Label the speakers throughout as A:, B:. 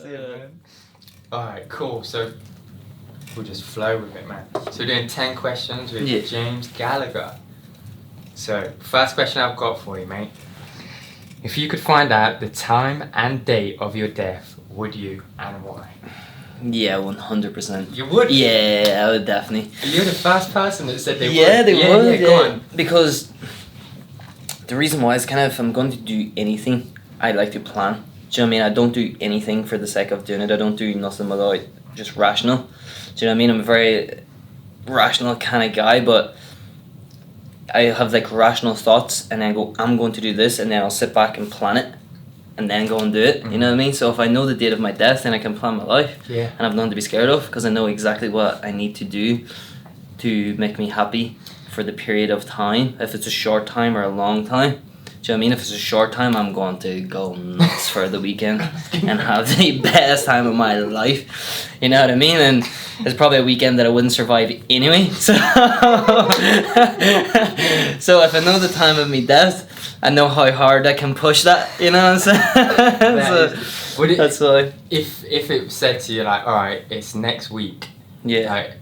A: That's it, man. Alright, cool. So we'll just flow with it, man. So we're doing 10 questions with James Gallagher. So, first question I've got for you, mate. If you could find out the time and date of your death, would you, and why?
B: Yeah, 100%.
A: You would?
B: Yeah, I would definitely.
A: You're the first person that said they would.
B: Yeah, they would.
A: Yeah, go on.
B: Because the reason why is kind of if I'm going to do anything, I like to plan. Do you know what I mean? I don't do anything for the sake of doing it. I don't do nothing without just rational. Do you know what I mean? I'm a very rational kind of guy, but I have like rational thoughts and then go, I'm going to do this, and then I'll sit back and plan it and then go and do it. You know what I mean? So if I know the date of my death, then I can plan my life.
A: Yeah.
B: And I've nothing to be scared of because I know exactly what I need to do to make me happy for the period of time. If it's a short time or a long time. Do you know what I mean? If it's a short time, I'm going to go nuts for the weekend and have the best time of my life. You know what I mean? And it's probably a weekend that I wouldn't survive anyway. So, so if I know the time of me death, I know how hard I can push that. You know what I'm saying? That's why.
A: If it said to you like, all right, it's next week.
B: Yeah.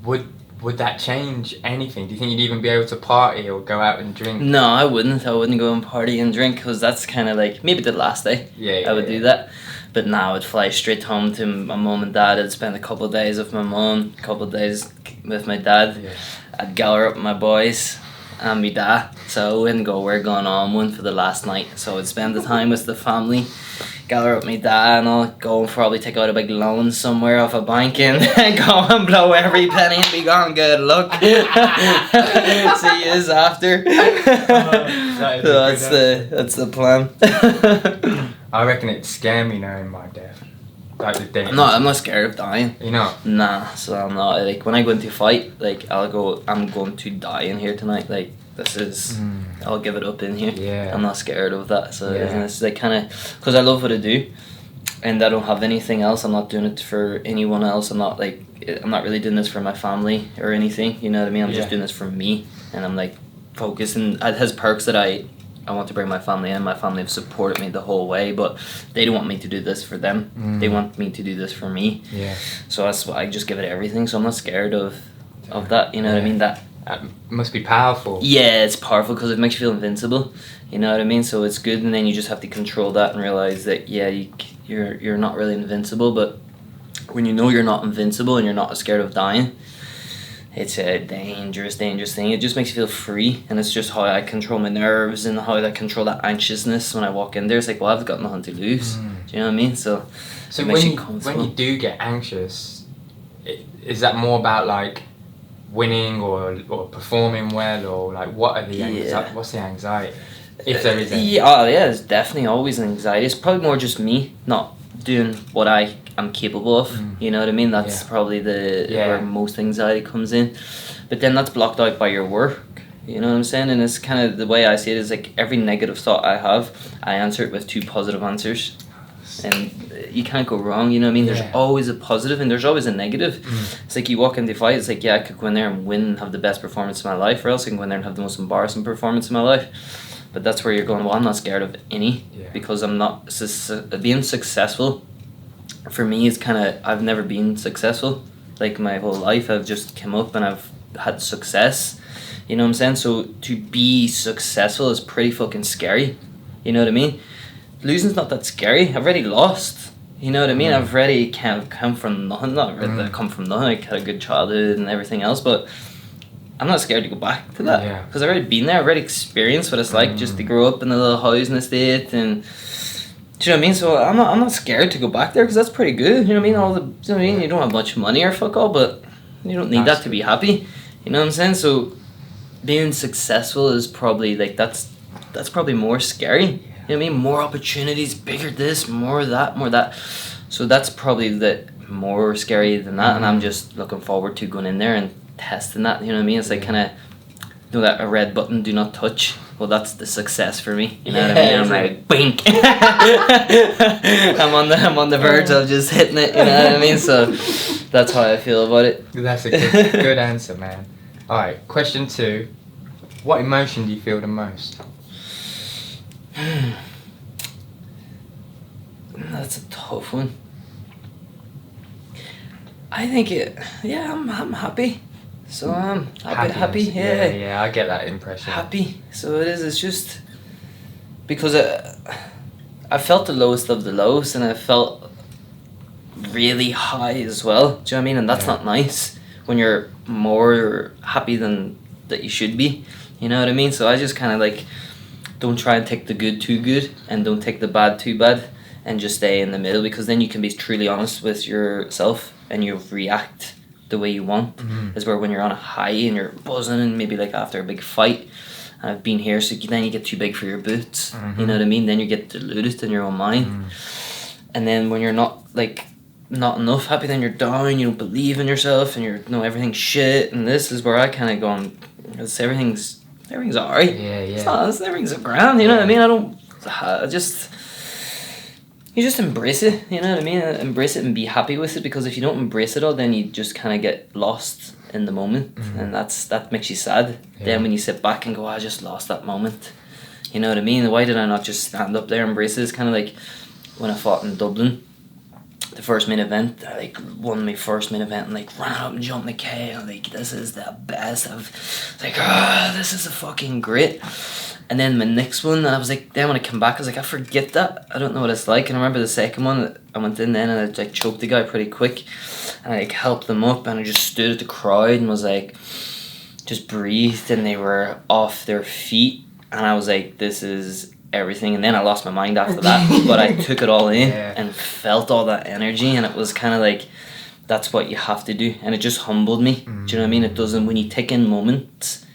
A: Like, would that change anything? Do you think you'd even be able to party or go out and drink?
B: No, I wouldn't. I wouldn't go and party and drink because that's kind of like maybe the last day. I would do that. But now I'd fly straight home to my mum and dad. I'd spend a couple of days with my mum, a couple of days with my dad.
A: Yeah.
B: I'd gather up my boys and my dad. So I wouldn't go, we're going on one for the last night. So I'd spend the time with the family, gather up my dad, and I'll go and probably take out a big loan somewhere off a bank and go and blow every penny and be gone. Good luck. See yous after. So that's the plan.
A: I reckon it'd scare me knowing my death. Like the day.
B: I'm not scared of dying.
A: You know?
B: Nah, so I'm not. Like when I go into a fight, like I'm going to die in here tonight. Like this is, I'll give it up in here.
A: Yeah.
B: I'm not scared of that. So it's like kind of, because I love what I do, and I don't have anything else. I'm not doing it for anyone else. I'm not really doing this for my family or anything. You know what I mean? I'm just doing this for me, and I'm like focusing. It has perks that I want to bring my family in. My family have supported me the whole way, but they don't want me to do this for them. They want me to do this for me.
A: Yeah.
B: So that's why I just give it everything. So I'm not scared of that. You know what I mean? That
A: must be powerful.
B: Yeah, it's powerful because it makes you feel invincible. You know what I mean? So it's good, and then you just have to control that and realize that you're not really invincible. But when you know you're not invincible and you're not scared of dying, it's a dangerous thing. It just makes you feel free, and it's just how I control my nerves and how I control that anxiousness when I walk in there. It's like, well, I've got nothing to lose. Do you know what I mean? So
A: when you do get anxious, is that more about like winning or performing well, or like what are the what's the anxiety, if there is any?
B: It's definitely always an anxiety. It's probably more just me not doing what I am capable of. You know what I mean? That's probably where most anxiety comes in. But then that's blocked out by your work. You know what I'm saying? And it's kind of the way I see it is like every negative thought I have, I answer it with 2 positive answers. And you can't go wrong, you know what I mean? There's always a positive and there's always a negative. It's like you walk into a fight, it's like, I could go in there and win and have the best performance of my life, or else I can go in there and have the most embarrassing performance of my life. But that's where you're going, well, I'm not scared of any, because I'm not, being successful, for me, is kind of, I've never been successful. Like my whole life, I've just come up and I've had success. You know what I'm saying? So to be successful is pretty fucking scary. You know what I mean? Losing's not that scary. I've already lost. You know what I mean? I've already kind of come from nothing. Not really that I come from nothing. I had a good childhood and everything else, but I'm not scared to go back to that. Because I've already been there. I've already experienced what it's like just to grow up in a little housing estate, and do you know what I mean? So I'm not scared to go back there because that's pretty good. You know what I mean? You know what I mean? You don't have much money or fuck all, but you don't need that to be happy. You know what I'm saying? So being successful is probably like that's probably more scary. You know what I mean? More opportunities, bigger this, more that. So that's probably the more scary than that, and I'm just looking forward to going in there and testing that. You know what I mean? It's like kind of, you know, that a red button, do not touch. Well, that's the success for me. You know what I mean? I'm like, bink. I'm on the verge of just hitting it. You know what I mean? So that's how I feel about it.
A: That's a good answer, man. All right, question 2. What emotion do you feel the most?
B: That's a tough one. I think I'm happy. So I'm happy.
A: Yeah, I get that impression.
B: Happy. So it is. It's just because I felt the lowest of the lows, and I felt really high as well. Do you know what I mean? And that's not nice when you're more happy than that you should be. You know what I mean? So I just kind of like don't try and take the good too good, and don't take the bad too bad, and just stay in the middle, because then you can be truly honest with yourself and you react the way you want. Is where when you're on a high and you're buzzing, and maybe like after a big fight, and I've been here, so then you get too big for your boots. You know what I mean? Then you get deluded in your own mind. And then when you're not enough happy, then you're down, you don't believe in yourself, and you're everything's shit. And this is where I kind of go, everything's alright. Everything's a grand, you know what I mean? You just embrace it, you know what I mean? Embrace it and be happy with it, because if you don't embrace it all, then you just kind of get lost in the moment, and that makes you sad. Then when you sit back and go, I just lost that moment, you know what I mean? Why did I not just stand up there and embrace it? It's kind of like when I fought in Dublin, the first main event. I like won my first main event and like ran up and jumped the K, and like, this is the best. This is a fucking great. And then my next one, and I was like, then when I came back, I was like, I forget that. I don't know what it's like. And I remember the second one, I went in then and I like choked the guy pretty quick, and I like helped them up, and I just stood at the crowd and was like, just breathed, and they were off their feet, and I was like, this is everything. And then I lost my mind after that, but I took it all in and felt all that energy, and it was kind of like, that's what you have to do, and it just humbled me. Do you know what I mean? It doesn't, when you take in moments,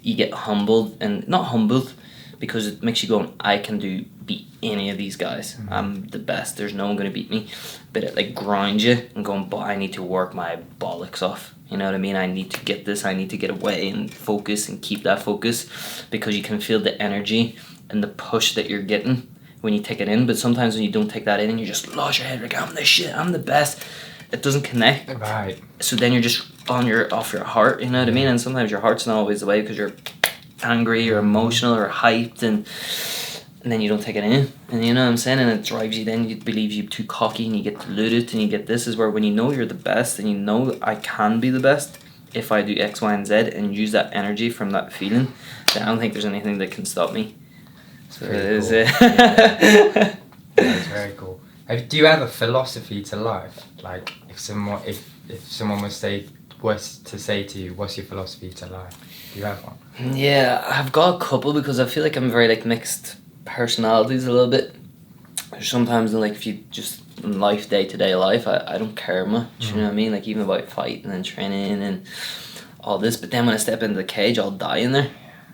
B: you get humbled, and not humbled because it makes you go, I can beat any of these guys. I'm the best. There's no one going to beat me. But it like grinds you and going, but I need to work my bollocks off. You know what I mean? I need to get this. I need to get away and focus and keep that focus, because you can feel the energy and the push that you're getting when you take it in. But sometimes when you don't take that in and you just lose your head, like, I'm the shit, I'm the best, it doesn't connect.
A: Right.
B: So then you're just off your heart, you know what I mean? And sometimes your heart's not always the way, because you're angry or emotional or hyped, and then you don't take it in, and you know what I'm saying, and it drives you. Then you believe you're too cocky, and you get deluded, and you get this. Is where when you know you're the best, and you know I can be the best if I do X, Y, and Z, and use that energy from that feeling, then I don't think there's anything that can stop me. So it is it.
A: Yeah. That's very cool. Do you have a philosophy to life? Like, if someone was to say to you, what's your philosophy to life? Do you have one?
B: Yeah, I've got a couple, because I feel like I'm very like mixed personalities a little bit. Sometimes like if you just in life, day-to-day life, I don't care much, you know what I mean? Like even about fighting and training and all this, but then when I step into the cage, I'll die in there.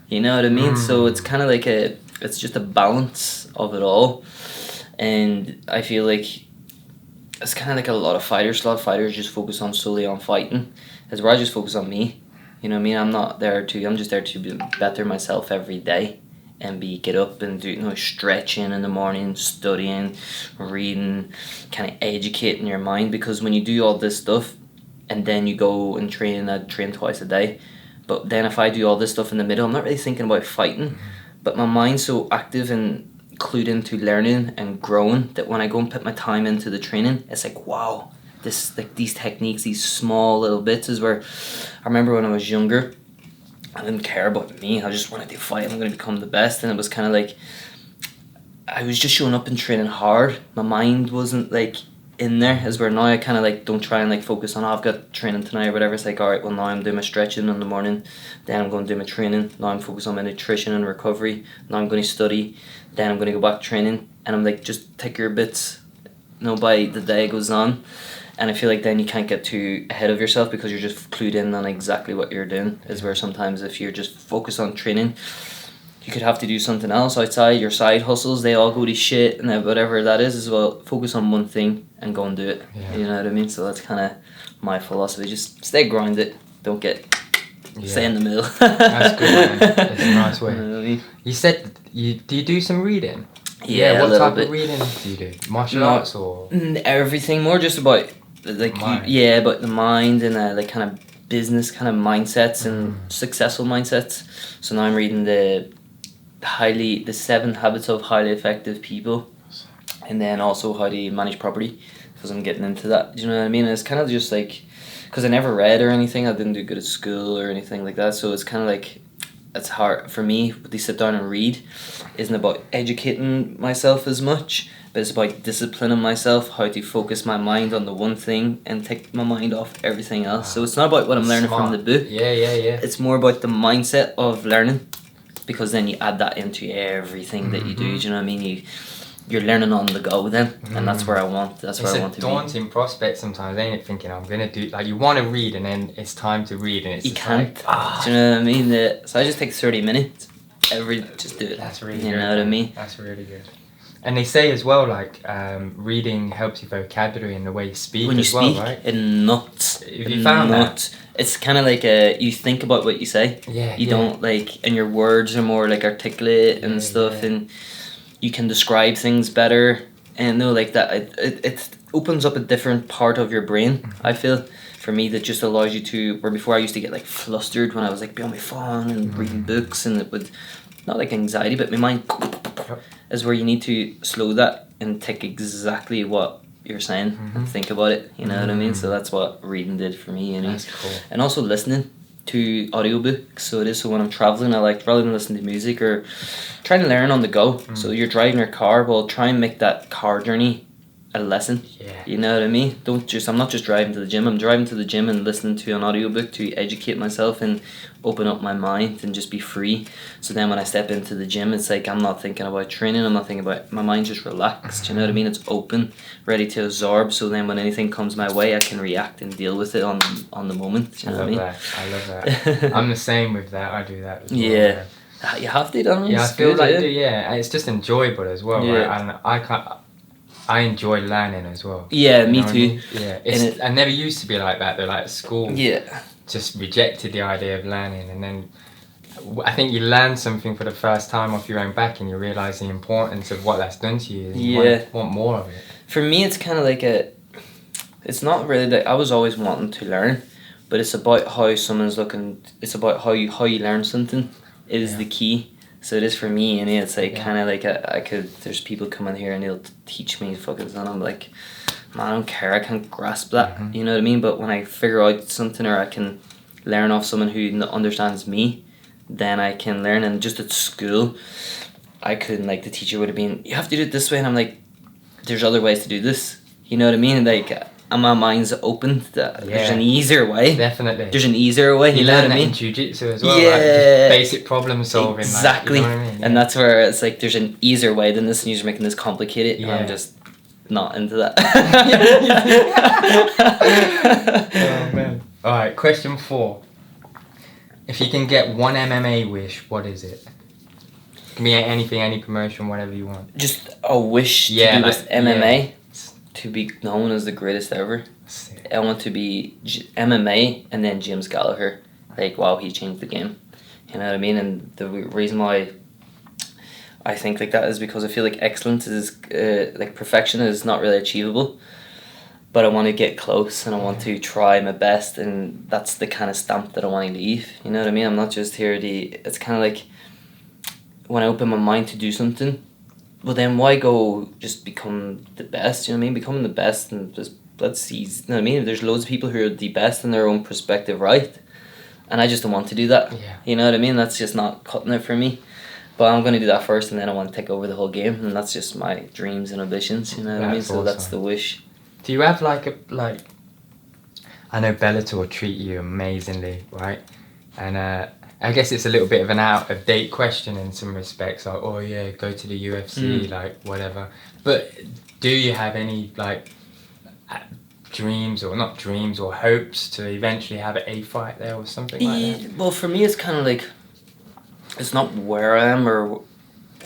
B: You know what I mean? So it's kind of like it's just a balance of it all. And I feel like it's kind of like a lot of fighters just focus on solely on fighting, as where I just focus on me. You know what I mean? I'm just there to be better myself every day, and get up and do stretching in the morning, studying, reading, kind of educating your mind. Because when you do all this stuff and then you go and train, I train twice a day, but then if I do all this stuff in the middle, I'm not really thinking about fighting, but my mind's so active and clued into learning and growing that when I go and put my time into the training, it's like, wow, this like these techniques, these small little bits is where I remember when I was younger, I didn't care about me. I just wanted to fight. I'm going to become the best. And it was kind of like, I was just showing up and training hard. My mind wasn't like in there, as where now I kind of like don't try and like focus on, I've got training tonight or whatever. It's like, all right, well now I'm doing my stretching in the morning, then I'm going to do my training, now I'm focused on my nutrition and recovery, now I'm going to study, then I'm going to go back training. And I'm like, just take your bits, by the day goes on. And I feel like then you can't get too ahead of yourself, because you're just clued in on exactly what you're doing. Is where sometimes if you're just focused on training, you could have to do something else outside. Your side hustles, they all go to shit, and then whatever that is as well. Focus on one thing and go and do it. Yeah. You know what I mean? So that's kind of my philosophy. Just stay grounded. Don't stay in the middle.
A: That's good, man. That's a nice way.
B: You know what I mean?
A: You said, do you do some reading?
B: Yeah,
A: what type of reading do you do? Martial arts or?
B: Everything, more just about like about the mind and like kind of business kind of mindsets and successful mindsets. So now I'm reading the 7 Habits of Highly Effective People, and then also how to manage property, because I'm getting into that. Do you know what I mean? And it's kind of just like, because I never read or anything, I didn't do good at school or anything like that, so it's kind of like, it's hard for me to sit down and read. Isn't about educating myself as much, but it's about disciplining myself, how to focus my mind on the one thing and take my mind off everything else. So it's not about what I'm learning from the book.
A: Yeah.
B: It's more about the mindset of learning, because then you add that into everything that you do. Do you know what I mean? You're learning on the go then, and that's where I want. That's where I want to be.
A: It's a daunting prospect sometimes, ain't it? Thinking I'm gonna do, like, you want to read and then it's time to read and it's
B: you can't. Do you know what I mean? So I just take 30 minutes. Just do it.
A: That's really
B: good.
A: You
B: know what I mean?
A: That's really good. And they say as well, like, reading helps your vocabulary and the way you speak
B: when you
A: as well,
B: speak,
A: right?
B: it nuts.
A: Have you found that?
B: It's kind of like you think about what you say.
A: Yeah.
B: You don't like, and your words are more like articulate and stuff, and you can describe things better. And no, like that, it opens up a different part of your brain. I feel, for me, that just allows you to. Where before I used to get like flustered when I was like be on my phone and reading books, and it would, not like anxiety, but my mind is where you need to slow that and take exactly what you're saying and think about it. You know what I mean? So that's what reading did for me.
A: That's cool.
B: And also listening to audiobooks. So it is. So when I'm traveling, I like, rather than listening to music or trying to learn on the go. So you're driving your car, well, try and make that car journey a lesson. You know what I mean? I'm not just driving to the gym. I'm driving to the gym and listening to an audiobook to educate myself and open up my mind and just be free. So then when I step into the gym, it's like I'm not thinking about training. I'm not thinking about, my mind's just relaxed. You know what I mean? It's open, ready to absorb. So then when anything comes my way, I can react and deal with it on the moment. You know what I mean?
A: I love that. I'm the same with that. I do that as well.
B: Yeah. You have to, don't you?
A: Yeah, I feel like I do, and it's just enjoyable as well, right? And I enjoy learning as well.
B: Yeah, me too.
A: I mean? Yeah, I never used to be like that. Though, like at school, just rejected the idea of learning, and then I think you learn something for the first time off your own back, and you realise the importance of what that's done to you. And you want more of it.
B: For me, it's kind of like it's not really that I was always wanting to learn, but it's about how someone's looking. It's about how you learn something is the key. So it is for me, and it's like kind of like I could. There's people coming here and they'll teach me fucking stuff. I'm like, man, I don't care. I can't grasp that. You know what I mean? But when I figure out something, or I can learn off someone who understands me, then I can learn. And just at school, I couldn't, like, the teacher would have been, you have to do it this way, and I'm like, there's other ways to do this. You know what I mean? Like, my mind's open. There's an easier way.
A: Definitely.
B: There's an easier way. You know what I mean?
A: In jiu-jitsu as well. Yeah. Like, just basic problem solving.
B: Exactly.
A: Like, you know what I mean?
B: And that's where it's like, there's an easier way than this, and you're making this complicated. Yeah. And I'm just not into that.
A: Oh, man. Alright, question 4. If you can get one MMA wish, what is it? It can be anything, any promotion, whatever you want.
B: Just a wish to do with MMA. Yeah. To be known as the greatest ever. I want to be MMA and then James Gallagher. Like, wow, he changed the game. You know what I mean? And the reason why I think like that is because I feel like excellence is, like, perfection is not really achievable. But I want to get close, and I want to try my best, and that's the kind of stamp that I want to leave. You know what I mean? I'm not just here it's kind of like, when I open my mind to do something, well, then why go just become the best? You know what I mean? Becoming the best, and just let's see. You know what I mean? There's loads of people who are the best in their own perspective, right? And I just don't want to do that.
A: Yeah.
B: You know what I mean? That's just not cutting it for me. But I'm going to do that first, and then I want to take over the whole game, and that's just my dreams and ambitions. You know what I mean? So awesome. That's the wish.
A: Do you have like I know Bellator will treat you amazingly, right? And I guess it's a little bit of an out of date question in some respects, like, oh yeah, go to the UFC, like whatever. But do you have any like dreams, or not dreams, or hopes to eventually have a fight there or something like that?
B: Well, for me, it's kind of like, it's not where I am or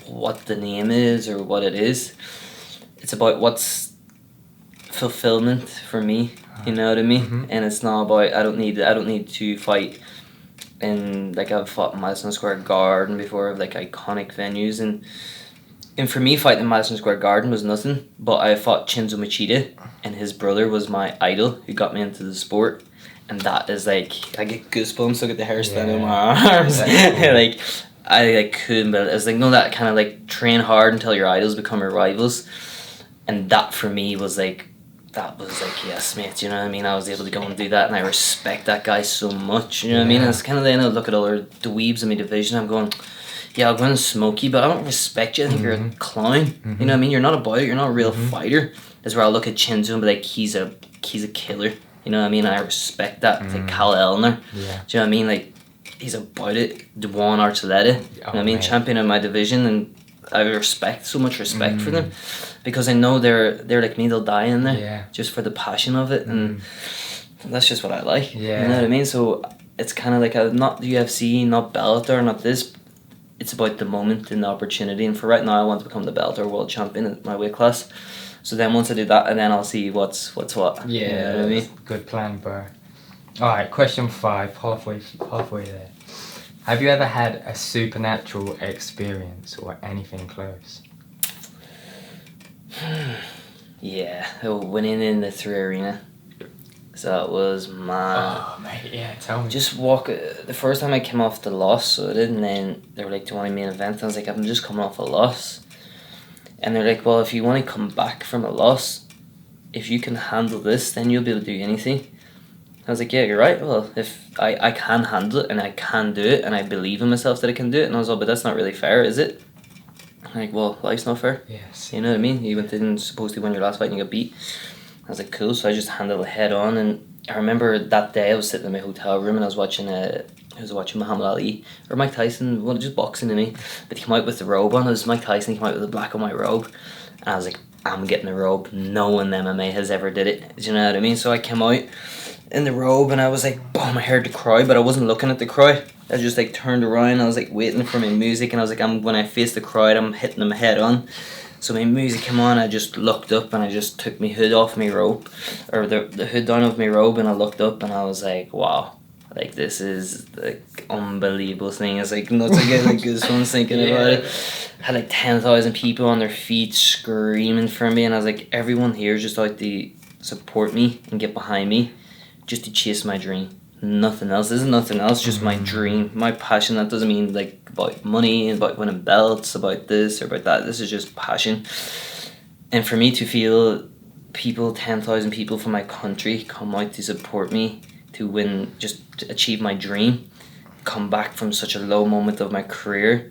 B: what the name is or what it is. It's about what's fulfillment for me. You know what I mean? And it's not about, I don't need to fight in, like, I've fought in Madison Square Garden before, like iconic venues, and for me, fighting in Madison Square Garden was nothing, but I fought Chinzo Machida, and his brother was my idol who got me into the sport. And that is like, I get goosebumps, look at the hair standing on my arms. Cool. Like, I couldn't, but it's like, no, that kind of like train hard until your idols become your rivals. And that for me was like, yes, mate, you know what I mean? I was able to go and do that, and I respect that guy so much, you know what I mean? And it's kind of then I look at other dweebs in my division, I'm going, yeah, I'll go and smoke you, but I don't respect you. I think you're a clown. You know what I mean? You're not a boy. You're not a real fighter. That's where I'll look at Chinzu and be like, he's a killer. You know what I mean? I respect that. It's like Cal Elner. Yeah. Do you know what I mean? Like, he's about it. Juan Archuleta. You know what I mean? Champion in my division, and I so much respect for them, because I know they're like me. They'll die in there just for the passion of it, and that's just what I like. Yeah. You know what I mean? So it's kind of like not UFC, not Bellator, not this. It's about the moment and the opportunity, and for right now I want to become the Bellator world champion at my weight class. So then once I do that, and then I'll see what's what.
A: Yeah, you know what I mean? Good plan, bro. Alright, question 5, halfway there. Have you ever had a supernatural experience or anything close?
B: Yeah, winning in the 3 arena. So that was mad.
A: Oh, mate, yeah, tell me.
B: Just the first time I came off the loss, so I did, and then they were like, do you want a main event? And I was like, I'm just coming off a loss. And they're like, well, if you want to come back from a loss, if you can handle this, then you'll be able to do anything. I was like, yeah, you're right. Well, if I can handle it, and I can do it, and I believe in myself that I can do it. And I was like, but that's not really fair, is it? I'm like, well, life's not fair.
A: Yes.
B: You know what I mean? You didn't supposed to win your last fight and you got beat. I was like, cool. So I just handled it head on. And I remember that day I was sitting in my hotel room and I was watching Muhammad Ali or Mike Tyson, well, just boxing to me. But he came out with the robe on. It was Mike Tyson. He came out with the black and white robe. And I was like, I'm getting the robe. No one in MMA has ever did it. Do you know what I mean? So I came out in the robe and I was like, boom, I heard the cry, but I wasn't looking at the cry. I just like turned around. I was like waiting for my music, and I was like, when I face the crowd, I'm hitting them head on. So my music came on, I just looked up and I just took my hood off my robe, or the hood down of my robe, and I looked up and I was like, wow, like this is the unbelievable thing. It's like nuts. I get like goosebumps thinking about it. I had like 10,000 people on their feet screaming for me, and I was like, everyone here is just out to support me and get behind me, just to chase my dream. Nothing else. This is nothing else, just my dream, my passion. That doesn't mean like about money, about winning belts, about this or about that. This is just passion. And for me to feel 10,000 people from my country come out to support me, to win, just to achieve my dream, come back from such a low moment of my career,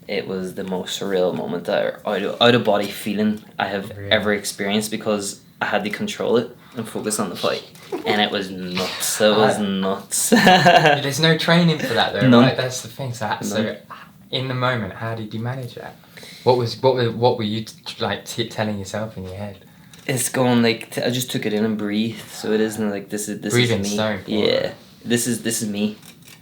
B: it was the most surreal moment, out of body feeling I have ever experienced, because I had to control it and focus on the fight. And it was nuts. It was nuts.
A: There's no training for that though, right? That's the thing. So in the moment, how did you manage that? What were you like telling yourself in your head?
B: It's going like I just took it in and breathed. So it isn't like this is me.
A: So important.
B: Yeah, this is me.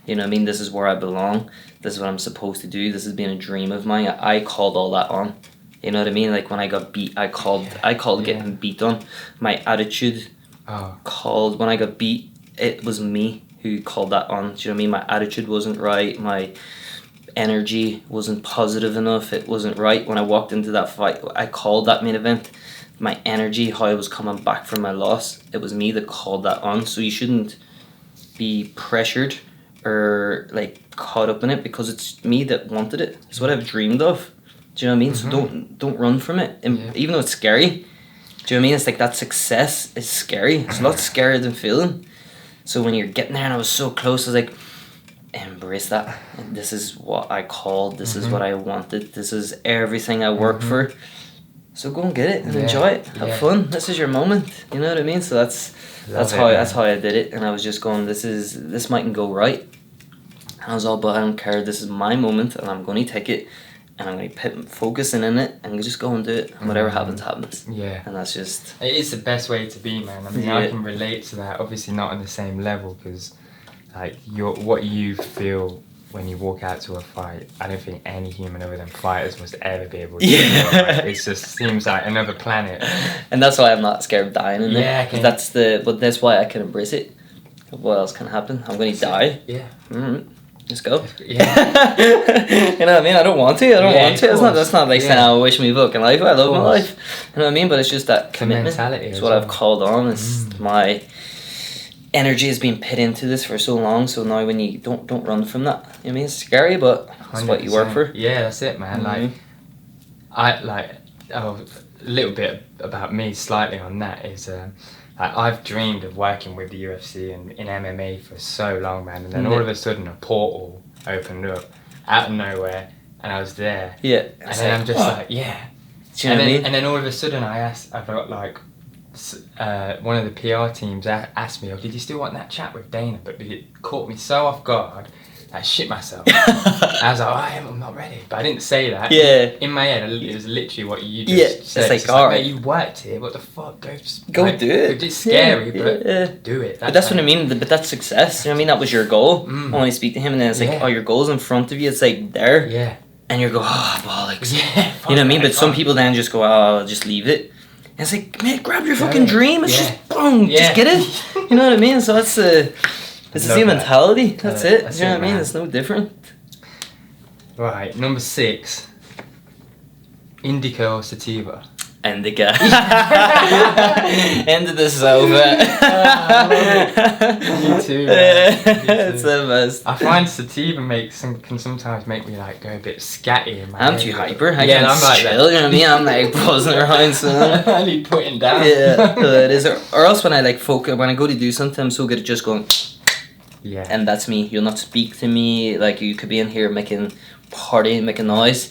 B: You know what I mean? This is where I belong. This is what I'm supposed to do. This has been a dream of mine. I called all that on. You know what I mean? Like when I got beat, I called getting beat on. My attitude called when I got beat. It was me who called that on. Do you know what I mean? My attitude wasn't right. My energy wasn't positive enough. It wasn't right when I walked into that fight. I called that main event. My energy, how I was coming back from my loss, it was me that called that on. So you shouldn't be pressured or like caught up in it, because it's me that wanted it. It's what I've dreamed of. Do you know what I mean? So don't run from it. And even though it's scary, do you know what I mean? It's like that success is scary. It's a lot scarier than feeling. So when you're getting there, and I was so close, I was like, embrace that. And this is what I called. This is what I wanted. This is everything I worked for. So go and get it and enjoy it. Have fun. This is your moment. You know what I mean? So that's how I did it. And I was just going, this mightn't go right. And I was all, but I don't care. This is my moment, and I'm going to take it. And I'm going to put focusing in it and just go and do it. And whatever happens, happens. Yeah. And that's just...
A: It is the best way to be, man. I mean, I can relate to that. Obviously not on the same level, because like what you feel when you walk out to a fight, I don't think any human other than fighters must ever be able to do that. It just seems like another planet.
B: And that's why I'm not scared of dying in it. But that's why I can embrace it. What else can happen? I'm going to die.
A: Yeah.
B: Mm-hmm. Let's go. Yeah. You know what I mean? I don't want to. That's not like saying I wish me fucking life. I love my life. You know what I mean? But it's just that commitment. It's what I've called on. It's my energy has been put into this for so long. So now when you don't run from that. You know what I mean? It's scary, but it's what you work for.
A: Yeah, that's it, man. a little bit about me, slightly on that, is I've dreamed of working with the UFC and in MMA for so long, man. And then all of a sudden, a portal opened up out of nowhere, and I was there.
B: Yeah.
A: And then I'm just like, yeah.
B: Do you know what I mean?
A: And then all of a sudden, I got like, one of the PR teams asked me, "Oh, did you still want that chat with Dana?" But it caught me so off guard, I shit myself. I was like, I'm not ready. But I didn't say that.
B: Yeah.
A: In my head, it was literally what you just said.
B: It's like, alright,
A: mate, you worked here. What the fuck? Go
B: like, do it.
A: It's scary, but do it.
B: But that's what I mean. But that's success. You know what I mean? That was your goal. When I speak to him, and then it's like, oh, your goal's in front of you. It's like there.
A: Yeah.
B: And you go, oh, bollocks.
A: Yeah.
B: You know what I mean? But some people then just go, oh, I'll just leave it. And it's like, man, grab your fucking dream. It's just boom, just get it. You know what I mean? So that's it's the same mentality. That's it. You know what I mean? It's no different.
A: Right, number 6. Indica or sativa?
B: Indica. End of this over.
A: Me too, man.
B: It's the best.
A: I find sativa can sometimes make me like go a bit scatty in my head.
B: I'm too hyper.
A: I'm like
B: chill, you know what I mean? I'm like buzzing around, so
A: I need putting down.
B: Yeah, it is. Or else when I like focus, when I go to do something, I'm so good at just going.
A: Yeah.
B: And that's me. You'll not speak to me. Like, you could be in here making noise,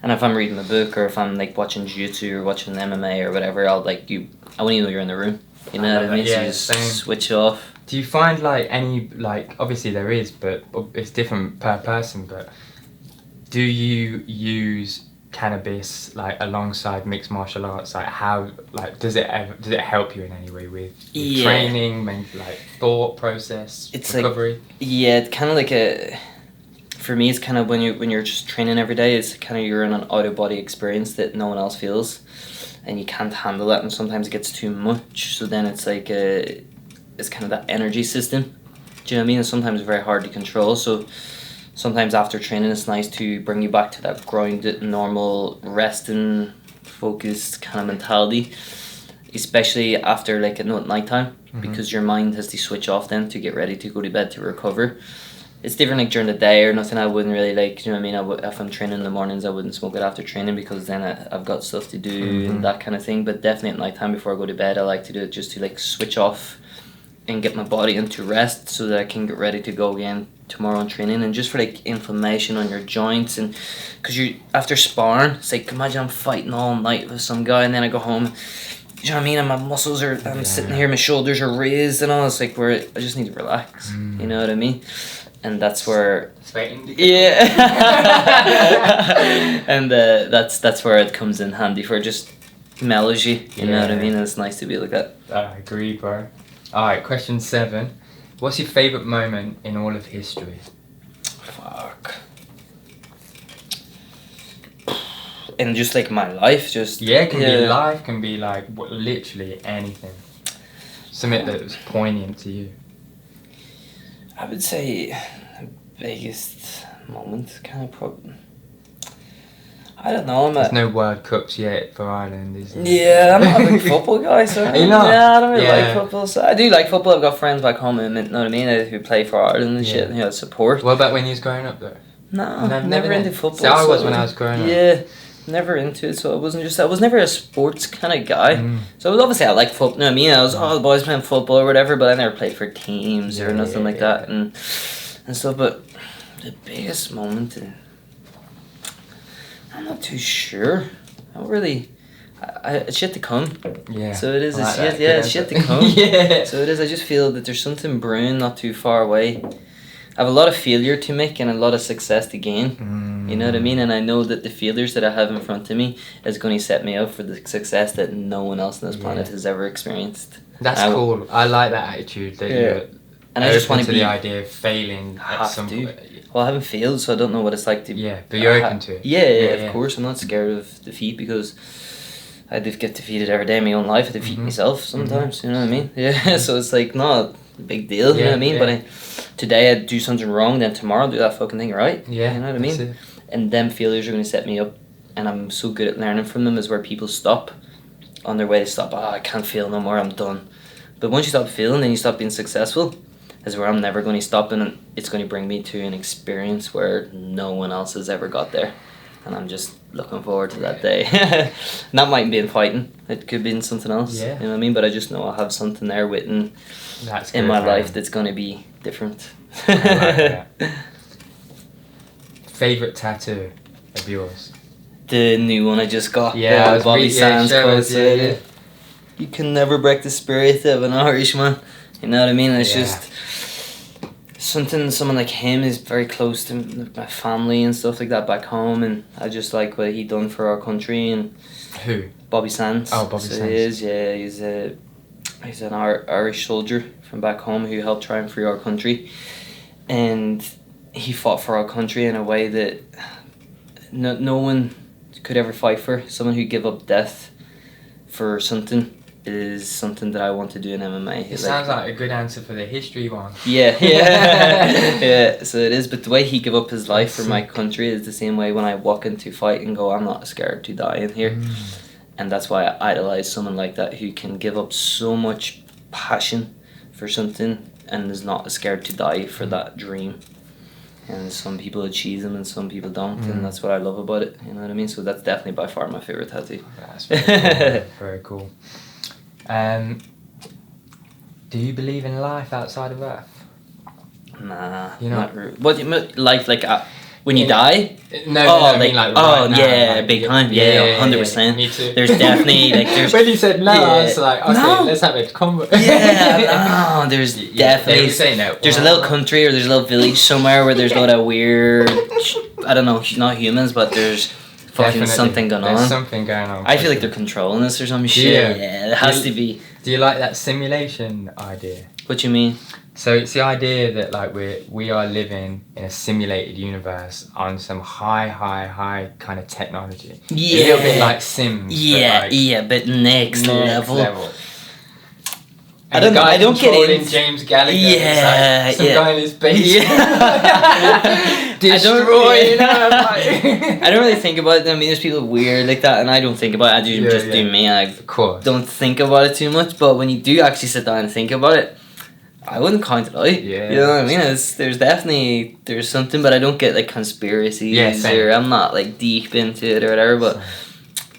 B: and if I'm reading a book or if I'm like watching jiu-jitsu or watching MMA or whatever, I wouldn't even know you're in the room. You know what I mean?
A: Yeah,
B: so you just switch off.
A: Do you find like any, like, obviously there is, but it's different per person, but do you use cannabis like alongside mixed martial arts? Like, how, like, does it help you in any way with training, like thought process,
B: it's
A: recovery?
B: Like, it's kind of like for me, it's kind of when you're just training every day, it's kind of you're in an out of body experience that no one else feels, and you can't handle that, and sometimes it gets too much. So then it's like it's kind of that energy system. Do you know what I mean? And sometimes it's very hard to control. So sometimes after training, it's nice to bring you back to that grounded, normal, resting, focused kind of mentality, especially after like at nighttime, because your mind has to switch off then to get ready to go to bed to recover. It's different like during the day or nothing. I wouldn't really like, you know what I mean? If I'm training in the mornings, I wouldn't smoke it after training because then I've got stuff to do and that kind of thing. But definitely at nighttime before I go to bed, I like to do it just to like switch off and get my body into rest so that I can get ready to go again tomorrow on training. And just for like inflammation on your joints, and because you after sparring, it's like imagine I'm fighting all night with some guy and then I go home. You know what I mean? And my muscles are, I'm sitting here, my shoulders are raised and all. It's like where I just need to relax. You know what I mean? And that's where, and that's where it comes in handy for just mellows you. You know what I mean? And it's nice to be like that.
A: I agree, bro. All right, question 7. What's your favorite moment in all of history?
B: Fuck. And just like my life, just
A: it can be life, can be like literally anything. Something that was poignant to you.
B: I would say the biggest moment kind of problem. I don't know.
A: There's no World Cups yet for Ireland, is there?
B: Yeah, I'm not a big football guy, so
A: Are you not?
B: Yeah, I don't really like football. So I do like football. I've got friends back home, and you know what I mean, who play for Ireland and shit. You know, support.
A: What about when you was growing up though?
B: No, never into football.
A: So I was when I was growing up.
B: Yeah. Never into it, so I was never a sports kind of guy. So obviously I like football. You know what I mean? I was the boys playing football or whatever, but I never played for teams or nothing like that and stuff. But the biggest moment, I'm not too sure. I don't really. It's yet to come.
A: Yeah.
B: So it is.
A: It's
B: it's yet to come.
A: Yeah.
B: So it is. I just feel that there's something brewing not too far away. I have a lot of failure to make and a lot of success to gain. You know what I mean? And I know that the failures that I have in front of me is going to set me up for the success that no one else on this planet has ever experienced.
A: That's cool. I like that attitude. That you're
B: and I just want
A: to the idea of failing at some point.
B: Well, I haven't failed, so I don't know what it's like to.
A: Yeah, but you're open to it.
B: Yeah, of course. I'm not scared of defeat because I do get defeated every day in my own life. I defeat myself sometimes. You know what I mean? Yeah. So it's like not a big deal. You know what I mean? But today I do something wrong, then tomorrow I'll do that fucking thing right.
A: Yeah.
B: You know what I mean? And them failures are going to set me up, and I'm so good at learning from them. Is where people stop on their way to stop. I can't fail no more. I'm done. But once you stop failing and you stop being successful, is where I'm never going to stop, and it's going to bring me to an experience where no one else has ever got there. and I'm just looking forward to that day. And that mightn't be in fighting. It could be in something else.
A: Yeah.
B: You know what I mean? But I just know I'll have something there written in my life that's going to be different.
A: I like that. Favorite tattoo of yours?
B: The new one I just got.
A: Yeah,
B: Bobby Sands quote.
A: Yeah.
B: You can never break the spirit of an Irishman. You know what I mean? It's just someone like him is very close to my family and stuff like that back home, and I just like what he done for our country. And
A: who?
B: Bobby Sands.
A: Oh, Bobby Sands.
B: He is, yeah. He's an Irish soldier from back home who helped try and free our country, and he fought for our country in a way that no one could ever fight for. Someone who give up death for something is something that I want to do in MMA.
A: It sounds like a good answer for the history one.
B: Yeah. Yeah, so it is, but the way he gave up his life for my country is the same way when I walk into fight and go, I'm not scared to die in here. And that's why I idolize someone like that who can give up so much passion for something and is not scared to die for that dream. And some people achieve them and some people don't, and that's what I love about it. You know what I mean? So that's definitely by far my favorite tattoo.
A: That's very cool. Very cool. Do you believe in life outside of Earth?
B: Nah,
A: you know
B: not really. What life like when you die?
A: No, I mean like right now,
B: yeah,
A: like,
B: big time, 100%.
A: Me too.
B: There's definitely like there's.
A: When you said no, I was like, okay,
B: no.
A: let's have a convo.
B: Yeah, no, there's definitely.
A: Say no.
B: There's a little country or there's a little village somewhere where there's a lot of weird. I don't know, not humans, but there's fucking something going on.
A: There's something going on.
B: I feel like they're controlling us or some shit. Yeah, it has to be.
A: Do you like that simulation idea?
B: What you mean?
A: So it's the idea that like we are living in a simulated universe on some high kind of technology.
B: Yeah.
A: A little bit like Sims.
B: But next level.
A: And
B: I don't get it.
A: James Gallagher.
B: Yeah,
A: some guy in his basement.
B: Destroying I don't really think about it. I mean, there's people weird like that, and I don't think about it. I do do me. I don't think about it too much. But when you do actually sit down and think about it, I wouldn't count it out.
A: Yeah,
B: you know what I mean? There's definitely something, but I don't get like conspiracies or I'm not like deep into it or whatever. But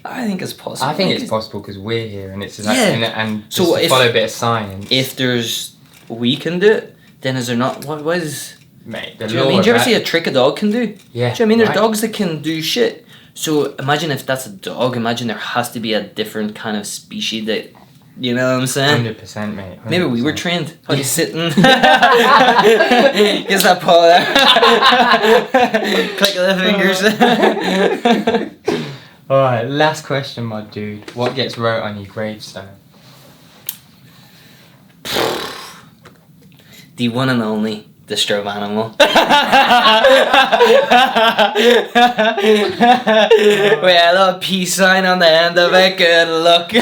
B: I think it's possible.
A: I think it's possible because we're here, and it's like, and just
B: so
A: to follow a bit of science.
B: If we can do it, then is there not? What is?
A: Mate,
B: do you know what I mean? Do you ever see a trick a dog can do?
A: Yeah.
B: Do you know what I mean? There's dogs that can do shit. So imagine if that's a dog. Imagine there has to be a different kind of species that. You know what I'm saying?
A: 100%, mate. 100%.
B: Maybe we were trained. How you sitting? Gets that paw there. Click of the fingers.
A: Alright, last question, my dude. What gets wrote on your gravestone?
B: The one and only, the strobe animal. With a little peace sign on the end of it. Good luck.